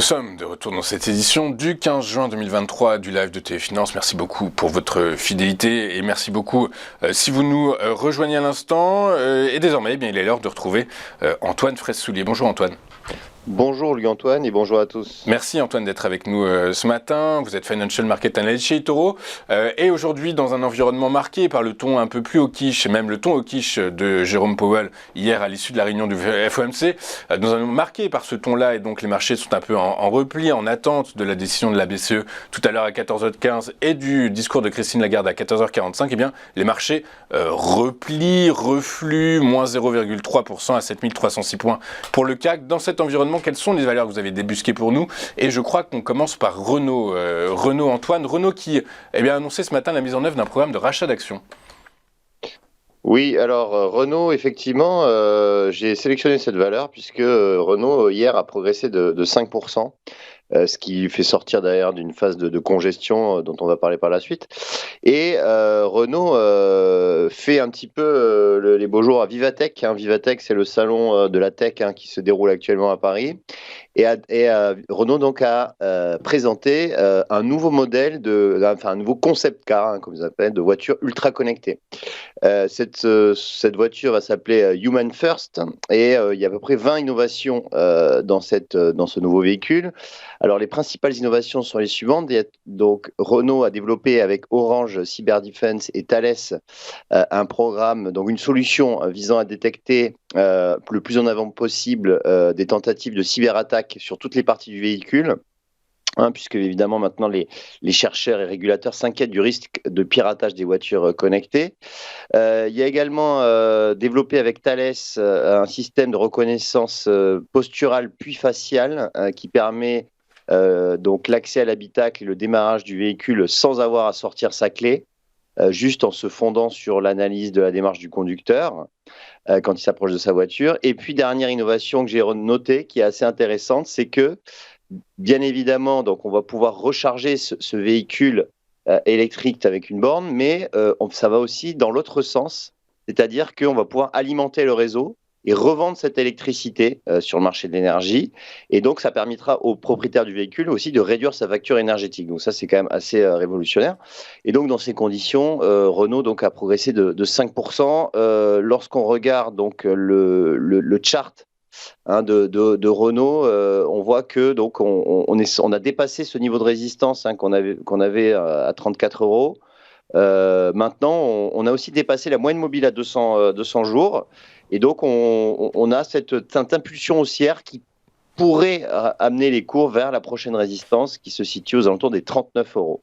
sommes de retour dans cette édition du 15 juin 2023 du live de Téléfinance. Merci beaucoup pour votre fidélité et merci beaucoup si vous nous rejoignez à l'instant. Et désormais, il est l'heure de retrouver Antoine Fraisse-Soulier. Bonjour Antoine. Bonjour Louis-Antoine et bonjour à tous. Merci Antoine d'être avec nous ce matin. Vous êtes Financial Market Analyst chez eToro et aujourd'hui dans un environnement marqué par le ton un peu plus hawkish, et même le ton hawkish de Jérôme Powell hier à l'issue de la réunion du FOMC, dans un marqué par ce ton-là et donc les marchés sont un peu en repli, en attente de la décision de la BCE tout à l'heure à 14h15 et du discours de Christine Lagarde à 14h45, eh bien les marchés replient, refluent, moins 0,3% à 7306 points pour le CAC. Dans cet environnement, quelles sont les valeurs que vous avez débusquées pour nous? Et je crois qu'on commence par Renault. Antoine, Renault qui a annoncé ce matin la mise en œuvre d'un programme de rachat d'actions. Oui, alors Renault, effectivement, j'ai sélectionné cette valeur puisque Renault hier a progressé de 5%. Ce qui fait sortir d'ailleurs d'une phase de congestion dont on va parler par la suite. Et Renault fait un petit peu les beaux jours à Vivatech. Vivatech, c'est le salon de la tech qui se déroule actuellement à Paris. Et Renault donc a présenté un nouveau modèle, un nouveau concept car, comme ils appellent, de voiture ultra connectée. Cette voiture va s'appeler Human First et il y a à peu près 20 innovations dans ce nouveau véhicule. Alors les principales innovations sont les suivantes. Donc Renault a développé avec Orange Cyber Defense et Thales un programme, donc une solution visant à détecter le plus en avant possible des tentatives de cyberattaque sur toutes les parties du véhicule. Puisque évidemment maintenant les chercheurs et régulateurs s'inquiètent du risque de piratage des voitures connectées. Il y a également développé avec Thales un système de reconnaissance posturale puis faciale qui permet donc l'accès à l'habitacle et le démarrage du véhicule sans avoir à sortir sa clé, juste en se fondant sur l'analyse de la démarche du conducteur quand il s'approche de sa voiture. Et puis dernière innovation que j'ai notée qui est assez intéressante, c'est que bien évidemment, donc on va pouvoir recharger ce véhicule électrique avec une borne, mais ça va aussi dans l'autre sens, c'est-à-dire qu'on va pouvoir alimenter le réseau et revendre cette électricité sur le marché de l'énergie. Et donc, ça permettra aux propriétaires du véhicule aussi de réduire sa facture énergétique. Donc ça, c'est quand même assez révolutionnaire. Et donc, dans ces conditions, Renault donc, a progressé de 5%. Lorsqu'on regarde donc, le chart de Renault, on voit que donc on a dépassé ce niveau de résistance qu'on avait à 34 €. Maintenant, on a aussi dépassé la moyenne mobile à 200 jours. Et donc, on a cette impulsion haussière qui pourrait amener les cours vers la prochaine résistance qui se situe aux alentours des 39 €.